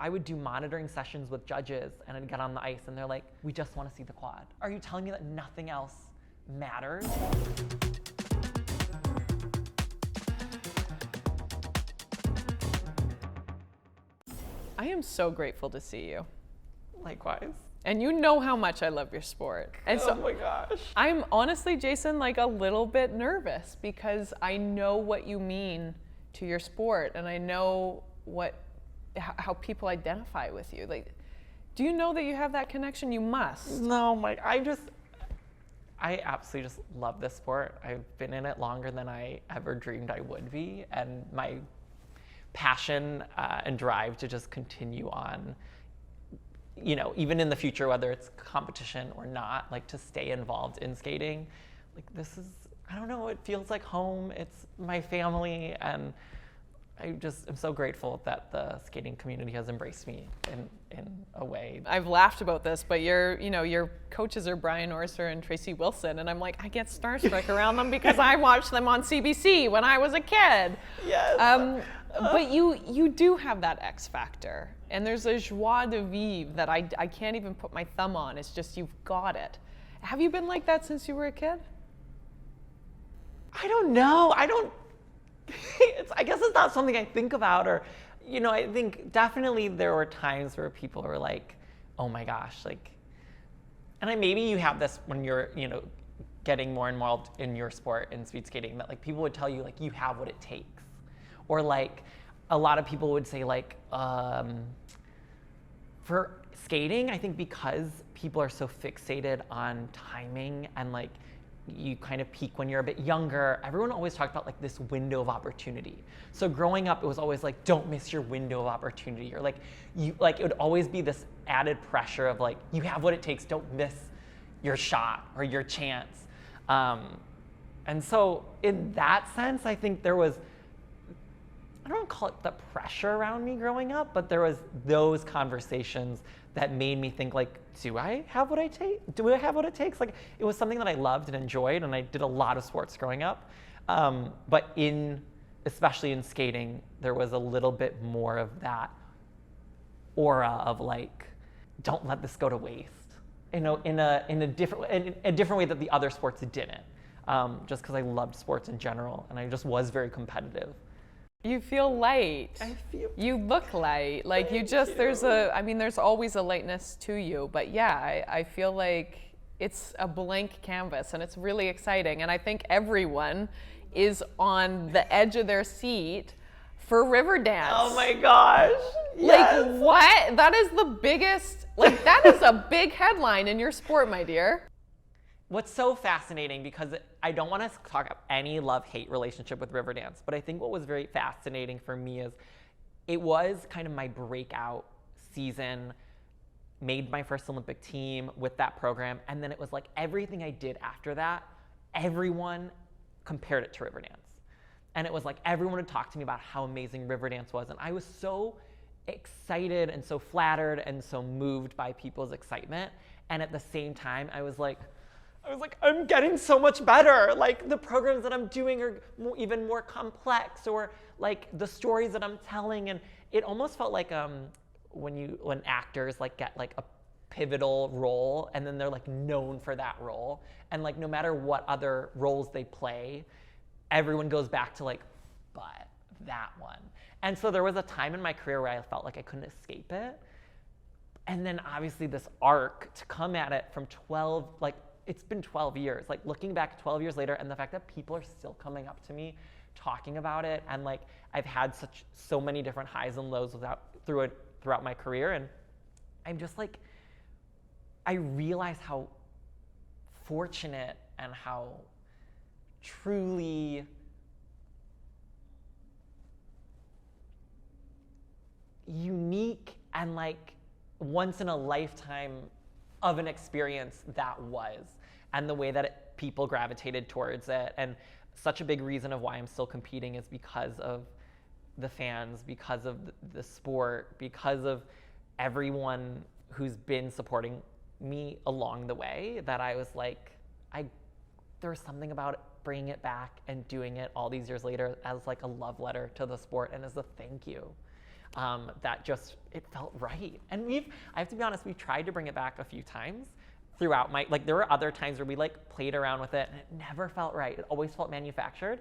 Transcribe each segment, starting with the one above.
I would do monitoring sessions with judges and I'd get on the ice and they're like, we just want to see the quad. Are you telling me that nothing else matters? I am so grateful to see you. Likewise. And you know how much I love your sport. And so oh my gosh. I'm honestly, Jason, like a little bit nervous because I know what you mean to your sport and I know how people identify with you. Like, do you know that you have that connection? You must. No, I absolutely just love this sport. I've been in it longer than I ever dreamed I would be. And my passion and drive to just continue on, you know, even in the future, whether it's competition or not, like to stay involved in skating, like this is, I don't know, it feels like home. It's my family, and I just am so grateful that the skating community has embraced me in a way. I've laughed about this, but your coaches are Brian Orser and Tracy Wilson, and I'm like, I get starstruck around them because I watched them on CBC when I was a kid. Yes. But you do have that X factor, and there's a joie de vivre that I can't even put my thumb on. It's just, you've got it. Have you been like that since you were a kid? I don't know. I guess it's not something I think about, or, you know, I think definitely there were times where people were like, oh my gosh, like, and maybe you have this when you're, you know, getting more involved in your sport in speed skating, that like people would tell you like you have what it takes, or like a lot of people would say like, for skating, I think because people are so fixated on timing and like, you kind of peak when you're a bit younger. Everyone always talked about like this window of opportunity. So growing up, it was always like, don't miss your window of opportunity. Or like, it would always be this added pressure of like, you have what it takes, don't miss your shot or your chance. And so in that sense, I think there was, I don't want to call it the pressure around me growing up, but there was those conversations that made me think like, do I have what I take? Do I have what it takes? Like, it was something that I loved and enjoyed, and I did a lot of sports growing up. But especially in skating, there was a little bit more of that aura of like, don't let this go to waste. You know, in a different way that the other sports didn't. Just because I loved sports in general, and I just was very competitive. You feel light. You look light. Like there's always a lightness to you. But yeah, I feel like it's a blank canvas and it's really exciting. And I think everyone is on the edge of their seat for Riverdance. Oh my gosh. Yes. Like what? That is the biggest, like that is a big headline in your sport, my dear. What's so fascinating, because I don't want to talk about any love-hate relationship with Riverdance, but I think what was very fascinating for me is it was kind of my breakout season, made my first Olympic team with that program, and then it was like everything I did after that, everyone compared it to Riverdance. And it was like everyone would talk to me about how amazing Riverdance was, and I was so excited and so flattered and so moved by people's excitement, and at the same time, I was like, I'm getting so much better. Like the programs that I'm doing are even more complex, or like the stories that I'm telling. And it almost felt like when actors like get like a pivotal role and then they're like known for that role. And like no matter what other roles they play, everyone goes back to like, but that one. And so there was a time in my career where I felt like I couldn't escape it. And then obviously this arc to come at it from 12, like, it's been 12 years, like looking back 12 years later, and the fact that people are still coming up to me talking about it, and like I've had so many different highs and lows throughout my career, and I'm just like, I realize how fortunate and how truly unique and like once in a lifetime of an experience that was, and the way that people gravitated towards it. And such a big reason of why I'm still competing is because of the fans, because of the sport, because of everyone who's been supporting me along the way, that I was like, there was something about it, bringing it back and doing it all these years later as like a love letter to the sport and as a thank you. that just, it felt right. And I have to be honest, we've tried to bring it back a few times throughout like there were other times where we like played around with it and it never felt right. It always felt manufactured.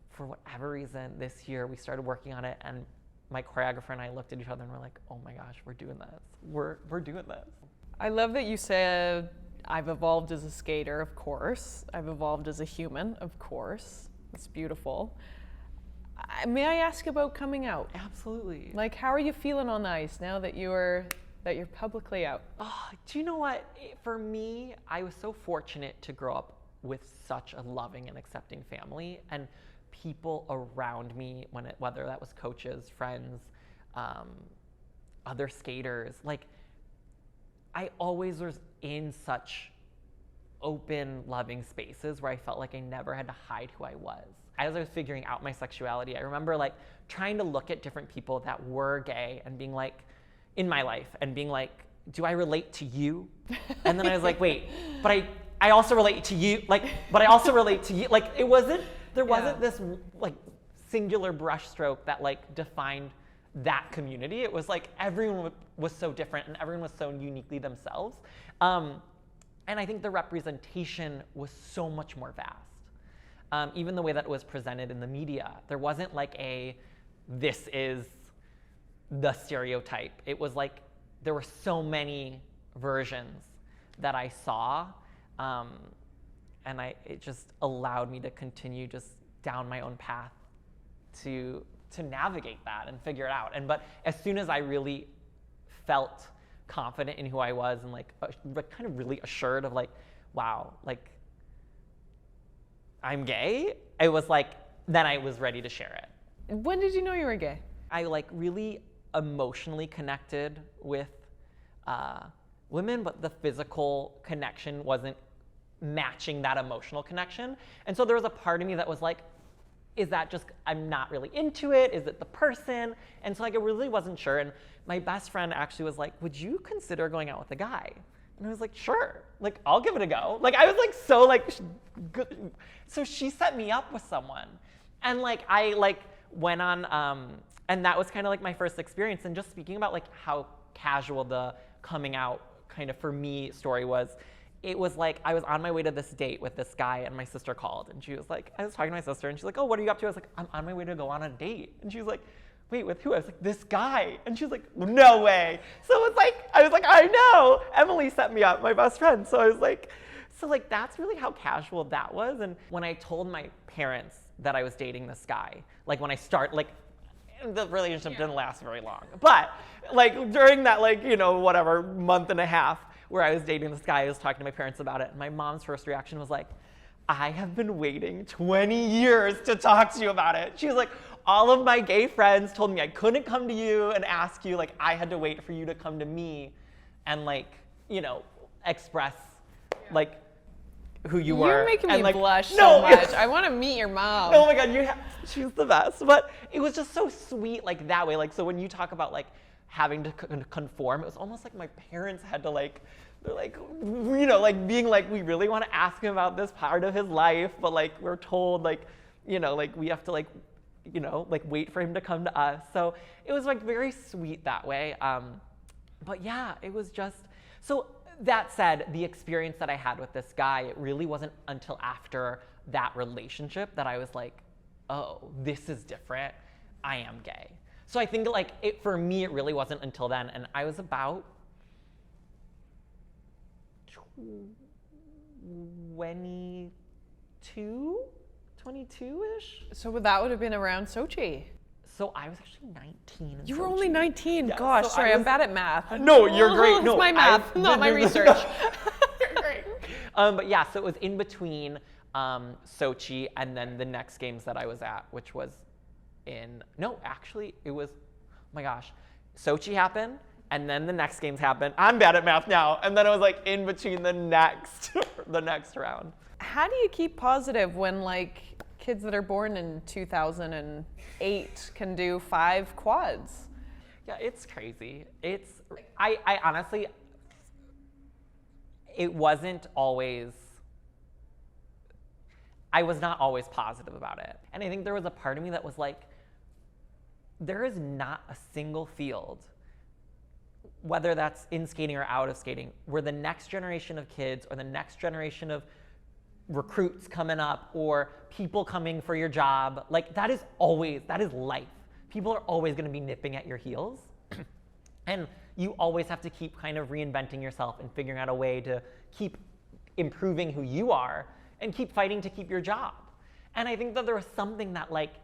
For whatever reason, this year we started working on it, and my choreographer and I looked at each other and we're like, oh my gosh, we're doing this. We're doing this. I love that you said, I've evolved as a skater, of course. I've evolved as a human, of course. That's beautiful. May I ask about coming out? Absolutely. Like, how are you feeling on the ice now that you're publicly out? Oh, do you know what? For me, I was so fortunate to grow up with such a loving and accepting family, and people around me, whether that was coaches, friends, other skaters. Like, I always was in such open, loving spaces where I felt like I never had to hide who I was. As I was figuring out my sexuality, I remember like trying to look at different people that were gay and being like, in my life, and being like, do I relate to you? And then I was like, wait, but I also relate to you, like, but I also relate to you. Like, there wasn't this like singular brushstroke that like defined that community. It was like everyone was so different and everyone was so uniquely themselves. And I think the representation was so much more vast. Even the way that it was presented in the media, there wasn't like this is the stereotype. It was like, there were so many versions that I saw. And it just allowed me to continue just down my own path to navigate that and figure it out. But as soon as I really felt confident in who I was and like kind of really assured of like, wow, like I'm gay, it was like, then I was ready to share it. When did you know you were gay? I like really emotionally connected with women, but the physical connection wasn't matching that emotional connection. And so there was a part of me that was like, is that just, I'm not really into it? Is it the person? And so like, I really wasn't sure. And my best friend actually was like, would you consider going out with a guy? And I was like, sure, like, I'll give it a go. Like, I was like, so like, good. So she set me up with someone. And like, I like went on, and that was kind of like my first experience. And just speaking about like how casual the coming out kind of for me story was, it was like I was on my way to this date with this guy and my sister called and she was like, I was talking to my sister and she's like, oh, what are you up to? I was like, I'm on my way to go on a date. And she was like, wait, with who? I was like, this guy. And she was like, no way. So it was like, I was like, I know. Emily set me up, my best friend. So I was like, so like that's really how casual that was. And when I told my parents that I was dating this guy, like when I like the relationship didn't last very long, but like during that like, you know, whatever month and a half where I was dating this guy, I was talking to my parents about it. And my mom's first reaction was like, I have been waiting 20 years to talk to you about it. She was like, all of my gay friends told me I couldn't come to you and ask you, like I had to wait for you to come to me and like, you know, express like who you were. You're making me like, blush so much. I want to meet your mom. Oh my God, she's the best. But it was just so sweet like that way. Like, so when you talk about like having to conform, it was almost like my parents had to like, they're like, you know, like being like, we really want to ask him about this part of his life, but like we're told like, you know, like we have to like, you know, like wait for him to come to us. So it was like very sweet that way. But yeah, it was just, so that said, the experience that I had with this guy, it really wasn't until after that relationship that I was like, oh, this is different. I am gay. So I think like for me, it really wasn't until then. And I was about 22-ish. So that would have been around Sochi. So I was actually 19. You were only 19. Yeah, Gosh, so sorry, I'm bad at math. No, you're great. No, it's my math, not my research. You're great. But yeah, so it was in between Sochi and then the next games that I was at, which was it was, oh my gosh, Sochi happened. And then the next games happened. I'm bad at math now. And then it was like in between the next round. How do you keep positive when like kids that are born in 2008 can do 5 quads? Yeah, it's crazy. I honestly, it wasn't always, I was not always positive about it. And I think there was a part of me that was like, there is not a single field, whether that's in skating or out of skating, where the next generation of kids or the next generation of recruits coming up or people coming for your job, like that is life. People are always going to be nipping at your heels. And you always have to keep kind of reinventing yourself and figuring out a way to keep improving who you are and keep fighting to keep your job. And I think that there was something that like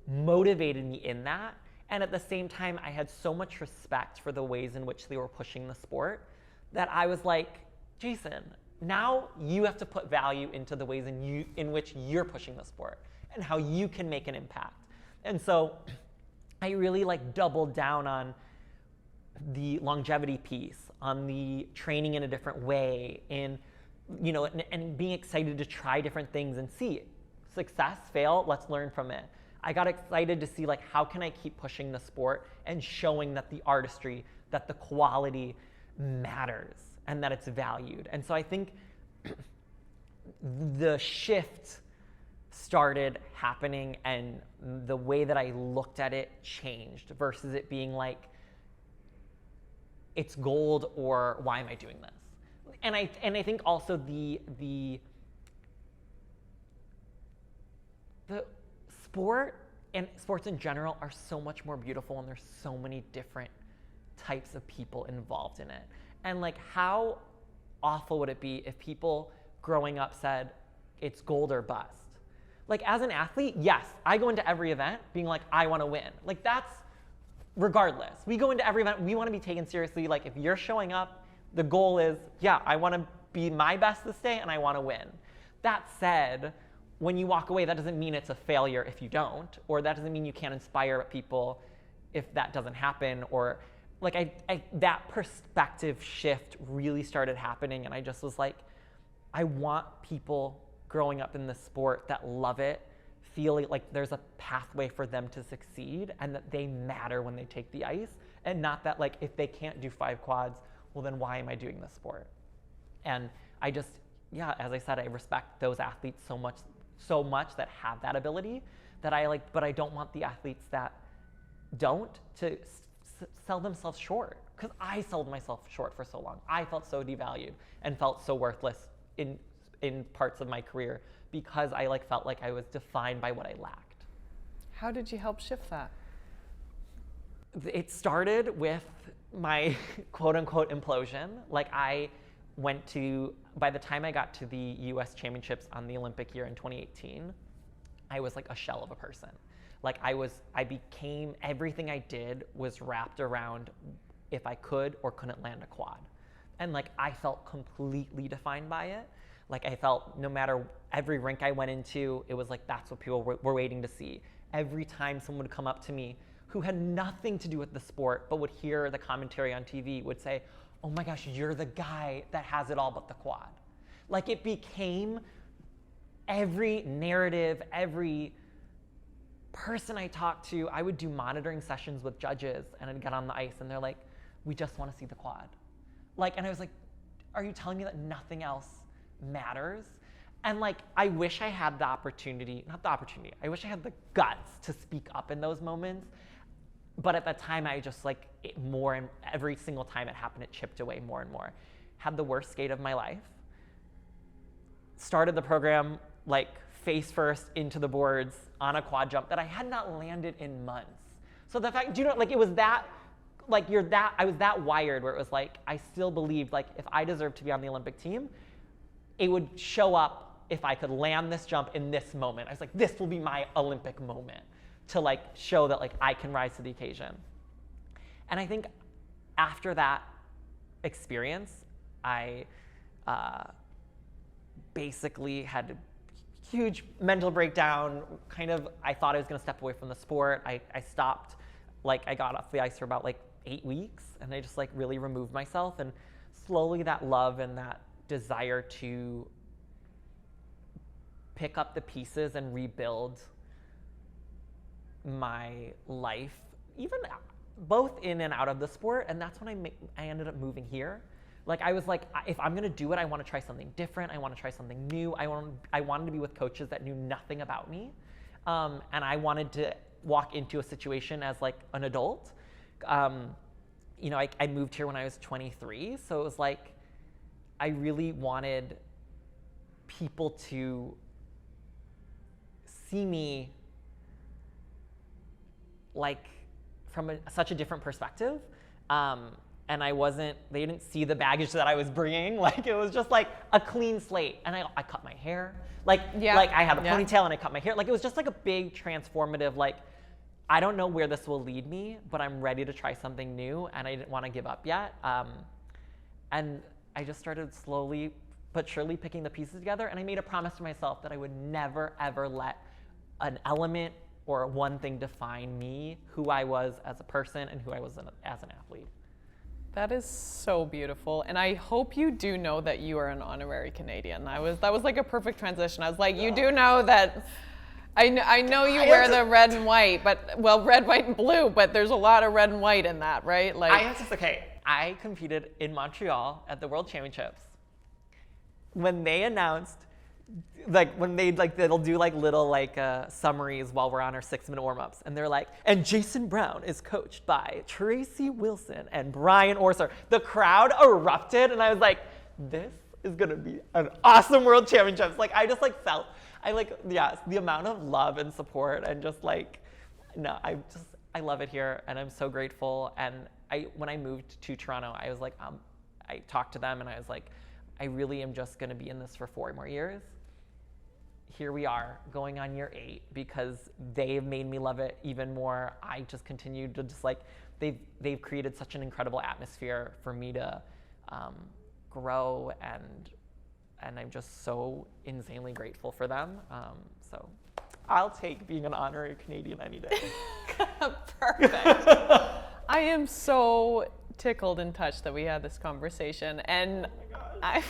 motivated me in that. And at the same time, I had so much respect for the ways in which they were pushing the sport that I was like, Jason, now you have to put value into the ways in which you're pushing the sport and how you can make an impact. And so I really like doubled down on the longevity piece, on the training in a different way, and being excited to try different things and see success, fail, let's learn from it. I got excited to see like how can I keep pushing the sport and showing that the artistry, that the quality matters and that it's valued. And so I think the shift started happening and the way that I looked at it changed versus it being like, it's gold or why am I doing this? And I think also the sport and sports in general are so much more beautiful, and there's so many different types of people involved in it. And like, how awful would it be if people growing up said it's gold or bust? Like, as an athlete, yes, I go into every event being like, I want to win. Like, that's regardless. We go into every event, we want to be taken seriously. Like, if you're showing up, the goal is, yeah, I want to be my best this day and I want to win. That said, when you walk away, that doesn't mean it's a failure if you don't, or that doesn't mean you can't inspire people if that doesn't happen, or like that perspective shift really started happening, and I just was like, I want people growing up in the sport that love it, feeling like there's a pathway for them to succeed and that they matter when they take the ice, and not that like if they can't do 5 quads, well then why am I doing this sport? And I just, yeah, as I said, I respect those athletes so much that have that ability that I like, but I don't want the athletes that don't to sell themselves short, because I sold myself short for so long. I felt so devalued and felt so worthless in parts of my career because I like felt like I was defined by what I lacked. How did you help shift that? It started with my quote unquote implosion. Like, I went to, by the time I got to the US championships on the Olympic year in 2018, I was like a shell of a person. Like, I became, everything I did was wrapped around if I could or couldn't land a quad. And like, I felt completely defined by it. Like, I felt no matter every rink I went into, it was like, that's what people were waiting to see. Every time someone would come up to me who had nothing to do with the sport, but would hear the commentary on TV, would say, oh my gosh, you're the guy that has it all but the quad. Like, it became every narrative, every person I talked to, I would do monitoring sessions with judges and I'd get on the ice and they're like, we just want to see the quad. Like, and I was like, are you telling me that nothing else matters? And like, I wish I had the opportunity, I wish I had the guts to speak up in those moments. But at that time, I just like, more and every single time it happened, it chipped away more and more. Had the worst skate of my life. Started the program like face first into the boards on a quad jump that I had not landed in months. So the fact, like, it was that, like, I was that wired where it was like, I still believed like if I deserved to be on the Olympic team, it would show up if I could land this jump in this moment. I was like, this will be my Olympic moment to like show that like I can rise to the occasion. And I think after that experience, I basically had a huge mental breakdown. Kind of, I thought I was gonna step away from the sport. I stopped, like, I got off the ice for about like 8 weeks, and I just like really removed myself, and slowly that love and that desire to pick up the pieces and rebuild my life, even both in and out of the sport. And that's when I ended up moving here. Like, I was like, if I'm gonna do it, I wanna try something different. I wanna try something new. I wanted to be with coaches that knew nothing about me. And I wanted to walk into a situation as like an adult. You know, I moved here when I was 23, so it was like I really wanted people to see me like from such a different perspective. And they didn't see the baggage that I was bringing. Like, it was just like a clean slate. And I cut my hair. Like I had a ponytail and I cut my hair. Like, it was just like a big transformative, like, I don't know where this will lead me, but I'm ready to try something new, and I didn't want to give up yet. And I just started slowly but surely picking the pieces together, and I made a promise to myself that I would never, ever let an element or one thing define me, who I was as a person and who I was as an athlete. That is so beautiful, and I hope you do know that you are an honorary Canadian. That was like a perfect transition. I was like, you do know that. I know you wear the red and white, but red, white, and blue, but there's a lot of red and white in that, right? Like, I competed in Montreal at the World Championships. When they announced, they'll do like little summaries while we're on our 6-minute warm-ups, and they're like, and Jason Brown is coached by Tracy Wilson and Brian Orser. The crowd erupted, and I was like, this is gonna be an awesome World Championships. Like, I just like felt. The amount of love and support and just like, no, I love it here, and I'm so grateful. And when I moved to Toronto, I was like, I talked to them and I was like, I really am just gonna be in this for 4 more years. Here we are going on year 8 because they've made me love it even more. I just continued to just like, they've created such an incredible atmosphere for me to grow, and I'm just so insanely grateful for them. So I'll take being an honorary Canadian any day. Perfect. I am so tickled and touched that we had this conversation, and I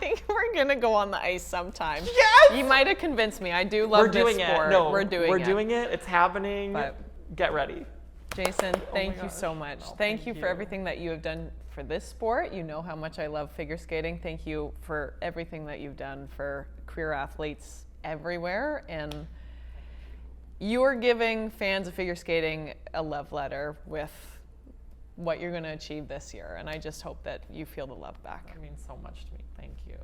think we're gonna go on the ice sometime. Yes! You might have convinced me. I do love this sport. No, we're doing it. It's happening. But get ready. Jason, thank you so much. No, thank you for everything that you have done for this sport. You know how much I love figure skating. Thank you for everything that you've done for career athletes everywhere. And you're giving fans of figure skating a love letter with what you're going to achieve this year. And I just hope that you feel the love back. That means so much to me. Thank you.